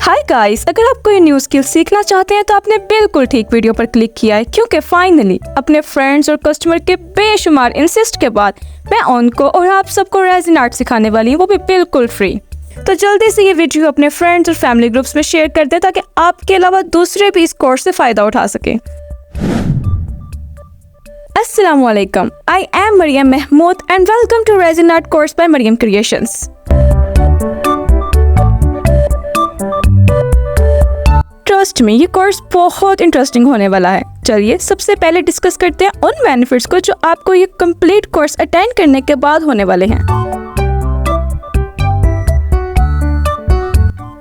Hi guys, अगर आप कोई न्यू स्किल सीखना चाहते हैं तो आपने बिल्कुल ठीक वीडियो पर क्लिक किया है, क्योंकि फाइनली अपने फ्रेंड्स और कस्टमर के बेशुमार इंसिस्ट के बाद मैं उनको और आप सबको रेजिन आर्ट सिखाने वाली हूँ, वो भी बिल्कुल फ्री। तो जल्दी से ये वीडियो अपने फ्रेंड्स और फैमिली ग्रुप्स में शेयर कर दें ताकि आपके अलावा दूसरे भी इस कोर्स से फायदा उठा सकें। अस्सलामुअलैकुम, I am Mariyam Mahmood and welcome to resin art course by Mariyam creations. Trust में ये कोर्स बहुत इंटरेस्टिंग होने वाला है। चलिए सबसे पहले डिस्कस करते हैं उन बेनिफिट्स को जो आपको ये कंप्लीट कोर्स अटेंड करने के बाद होने वाले हैं।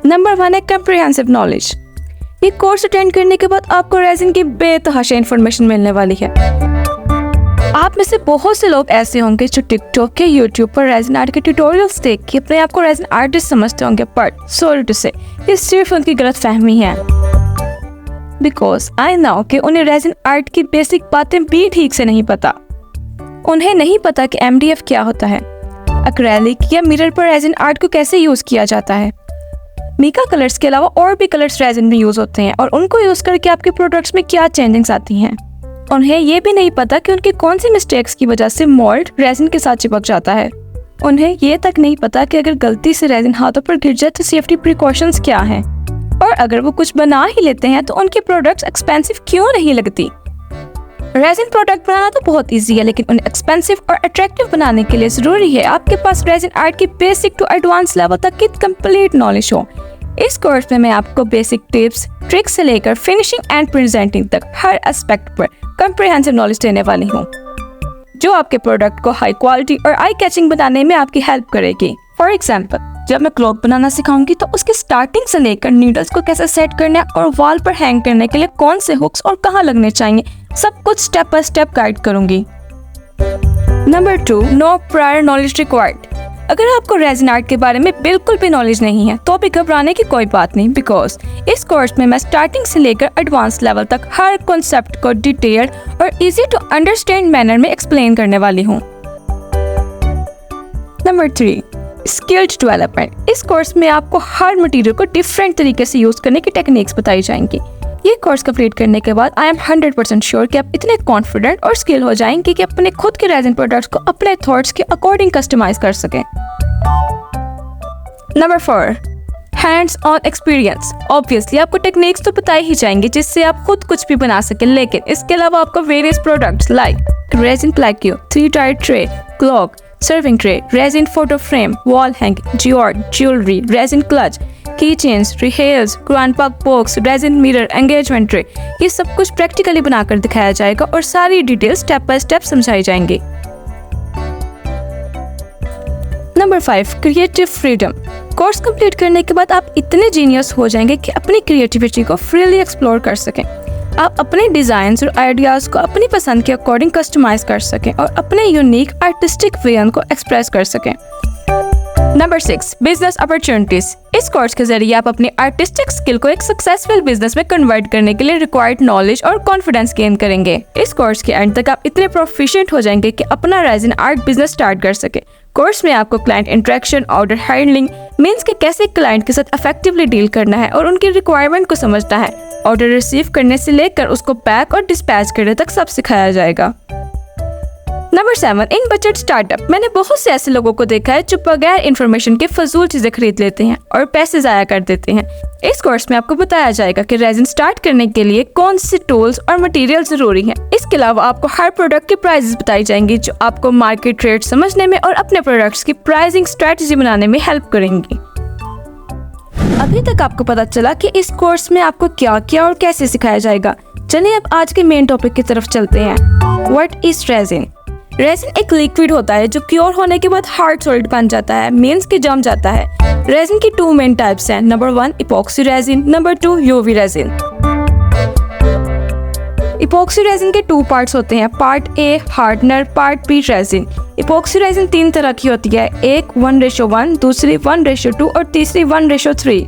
नंबर 1 है कॉम्प्रिहेंसिव नॉलेज। ये कोर्स अटेंड करने के बाद आपको रेजिन की बेतहाशा इंफॉर्मेशन मिलने वाली है। आप में से बहुत से लोग ऐसे होंगे जो टिकटॉक के यूट्यूब पर रेजिन आर्ट के ट्यूटोरियल्स देख के अपने आप को रेजिन आर्टिस्ट समझते होंगे, बट सॉरी टू से ये सिर्फ उनकी गलत फहमी है। बिकॉज आई नो कि उन्हें रेजिन आर्ट की बेसिक बातें भी ठीक से नहीं पता। उन्हें नहीं पता कि MDF क्या होता है, एक्रेलिक या मिरर पर रेजिन आर्ट को कैसे यूज किया जाता है। मीका कलर्स के अलावा और भी कलर्स रेजिन में यूज होते हैं और उनको यूज करके आपके प्रोडक्ट्स में क्या चेंजिंग्स आती हैं। उन्हें ये भी नहीं पता कि उनकी कौन सी मिस्टेक्स की वजह से मोल्ड रेजिन के साथ चिपक जाता है। उन्हें ये तक नहीं पता कि अगर गलती से रेजिन हाथों पर गिर जाए तो सेफ्टी प्रिकॉशंस क्या हैं, और अगर वो कुछ बना ही लेते हैं तो उनके प्रोडक्ट्स एक्सपेंसिव क्यों नहीं लगती। रेजिन प्रोडक्ट बनाना तो बहुत इजी है, लेकिन उन्हें एक्सपेंसिव और अट्रैक्टिव बनाने के लिए जरूरी है आपके पास रेजिन आर्ट की बेसिक टू एडवांस लेवल तक की कंप्लीट नॉलेज हो। इस कोर्स में मैं आपको बेसिक टिप्स ट्रिक्स से लेकर फिनिशिंग एंड प्रेजेंटिंग तक हर एस्पेक्ट पर कॉम्प्रिहेंसिव नॉलेज देने वाली हूँ, जो आपके प्रोडक्ट को हाई क्वालिटी और आई कैचिंग बनाने में आपकी हेल्प करेगी। फॉर एग्जाम्पल, जब मैं क्लॉथ बनाना सिखाऊंगी तो उसके स्टार्टिंग से लेकर नीडल्स को कैसे सेट करना है और वॉल पर हैंग करने के लिए कौन से हुक्स और कहाँ लगने चाहिए, सब कुछ स्टेप बाय स्टेप गाइड करूंगी। Number 2, no prior knowledge required. अगर आपको रेजिन आर्ट के बारे में बिल्कुल भी नॉलेज नहीं है तो भी घबराने की कोई बात नहीं, बिकॉज इस कोर्स में मैं स्टार्टिंग से लेकर एडवांस लेवल तक हर कॉन्सेप्ट को डिटेल्ड और इजी टू अंडरस्टैंड मैनर में एक्सप्लेन करने वाली हूँ। Number 3, skilled development. इस कोर्स में आपको हर मटेरियल को डिफरेंट तरीके से यूज करने की टेक्निक्स बताई जाएंगी। ये कोर्स कंप्लीट करने के बाद आई एम 100% श्योर कि आप इतने कॉन्फिडेंट और स्किल हो जाएंगे कि अपने खुद के रेजिन प्रोडक्ट्स को अपने थॉट्स के अकॉर्डिंग कस्टमाइज कर सकें। Number 4, hands on experience. Obviously आपको टेक्निक्स तो बताई ही जाएंगे जिससे आप खुद कुछ भी बना सकें, लेकिन इसके अलावा आपको various products like resin plaque, three tier tray, clock, serving tray, resin photo frame, wall hang, geode, jewellery, resin clutch, key chains, रिहेल्स, grandpa box, resin mirror, engagement tray, ये सब कुछ प्रैक्टिकली बनाकर दिखाया जाएगा और सारी डिटेल्स स्टेप बाय स्टेप समझाई जाएंगी। Number 5, creative freedom. Course complete करने के बाद आप इतने जीनियस हो जाएंगे कि अपनी क्रिएटिविटी को फ्रीली एक्सप्लोर कर सकें। आप अपने डिजाइन और आइडियाज को अपनी पसंद के अकॉर्डिंग कस्टमाइज कर सकें और अपने यूनिक आर्टिस्टिक विजन को एक्सप्रेस कर सकें। Number 6, business opportunities. इस कोर्स के जरिए आप अपनी आर्टिस्टिक स्किल को एक सक्सेसफुल बिजनेस में कन्वर्ट करने के लिए रिक्वायर्ड नॉलेज और कॉन्फिडेंस गेन करेंगे। इस कोर्स के एंड तक आप इतने प्रोफिशिएंट हो जाएंगे कि अपना रेजिन आर्ट बिजनेस स्टार्ट कर सके। कोर्स में आपको client interaction, order handling, means के कैसे क्लाइंट के साथ इफेक्टिवली डील करना है और उनकी रिक्वायरमेंट को समझना है। ऑर्डर रिसीव करने से लेकर उसको पैक और डिस्पैच करने तक सब सिखाया जाएगा। नंबर 7, इन बजट स्टार्टअप। मैंने बहुत से ऐसे लोगों को देखा है जो बगैर इन्फॉर्मेशन के फजूल चीजें खरीद लेते हैं और पैसे जाया कर देते हैं। इस कोर्स में आपको बताया जाएगा कि रेजिन स्टार्ट करने के लिए कौन से टूल्स और मटेरियल जरूरी हैं। इसके अलावा आपको हर प्रोडक्ट की प्राइसेस बताई जाएंगी जो आपको मार्केट रेट समझने में और अपने प्रोडक्ट्स की प्राइसिंग स्ट्रेटजी बनाने में हेल्प करेंगी। अभी तक आपको पता चला कि इस कोर्स में आपको क्या क्या और कैसे सिखाया जाएगा। चलिए अब आज के मेन टॉपिक की तरफ चलते हैं। What is resin? रेजिन एक लिक्विड होता है जो क्योर होने के बाद हार्ड सॉलिड बन जाता है, मींस के जम जाता है। रेजिन की 2 मेन टाइप्स हैं। Number 1, epoxy resin, number 2, UV resin. Epoxy resin के 2 पार्ट्स होते हैं, part A hardener, part B resin. Epoxy resin 3 तरह की होती है, एक 1:1, दूसरी 1:2 और तीसरी 1:3।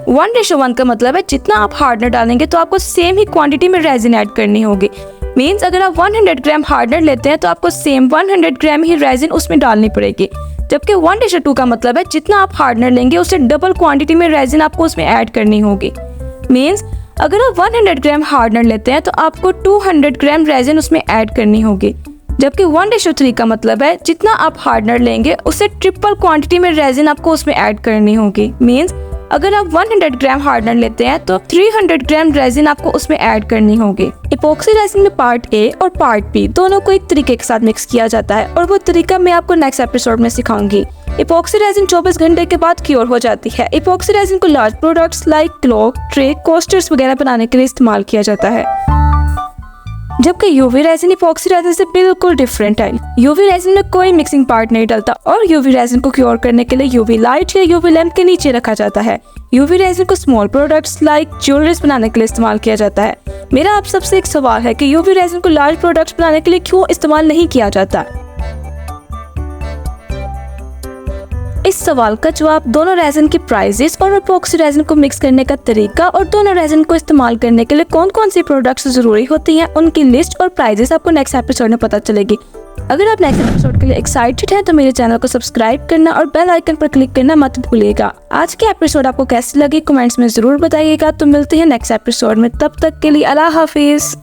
1:1 का मतलब है जितना आप हार्डनर डालेंगे तो आपको सेम ही क्वांटिटी में रेजिन ऐड करनी होगी। मींस अगर आप 100 ग्राम हार्डनर लेते हैं तो आपको सेम 100 ग्राम ही रेजिन उसमें डालनी पड़ेगी। जबकि 1:2 का मतलब है जितना आप हार्डनर लेंगे उससे डबल क्वांटिटी में रेजिन आपको उसमें ऐड करनी होगी। मीन्स अगर आप 100 ग्राम हार्डनर लेते हैं तो आपको 200 ग्राम रेजिन उसमें ऐड करनी होगी। जबकि 1:3 का मतलब है जितना आप हार्डनर लेंगे उससे ट्रिपल क्वांटिटी में रेजिन आपको उसमें ऐड करनी होगी। मीन्स अगर आप 100 ग्राम हार्डनर लेते हैं तो 300 ग्राम रेजिन आपको उसमें ऐड करनी होगी। इपॉक्सी रेजिन में पार्ट ए और पार्ट बी दोनों को एक तरीके के साथ मिक्स किया जाता है और वो तरीका मैं आपको नेक्स्ट एपिसोड में सिखाऊंगी। इपॉक्सी रेजिन 24 घंटे के बाद क्योर हो जाती है। इपॉक्सी रेजिन को large products like clock, tray, coasters वगैरह बनाने के लिए इस्तेमाल किया जाता है। जबकि यूवी रेजिन इपॉक्सी रेजिन से बिल्कुल डिफरेंट है। यूवी रेजिन में कोई मिक्सिंग पार्ट नहीं डलता और यूवी रेजिन को क्योर करने के लिए यूवी लाइट या यूवी लैंप के नीचे रखा जाता है। यूवी रेजिन को स्मॉल प्रोडक्ट्स लाइक ज्वेलरीज बनाने के लिए इस्तेमाल किया जाता है। मेरा आप सबसे एक सवाल है कि यूवी रेजिन को लार्ज प्रोडक्ट्स बनाने के लिए क्यों इस्तेमाल नहीं किया जाता? इस सवाल का जवाब दोनों रेजिन की प्राइसेस और इपॉक्सी रेजिन को मिक्स करने का तरीका और दोनों रेजिन को इस्तेमाल करने के लिए कौन कौन सी प्रोडक्ट्स जरूरी होती हैं उनकी लिस्ट और प्राइसेस आपको नेक्स्ट एपिसोड में पता चलेगी। अगर आप नेक्स्ट एपिसोड के लिए एक्साइटेड हैं तो मेरे चैनल को सब्सक्राइब करना और बेल आइकन पर क्लिक करना मत भूलिएगा। आज के एपिसोड आपको कैसी लगी कमेंट्स में जरूर बताइएगा। तो मिलते हैं नेक्स्ट एपिसोड में, तब तक के लिए अल्लाह हाफिज।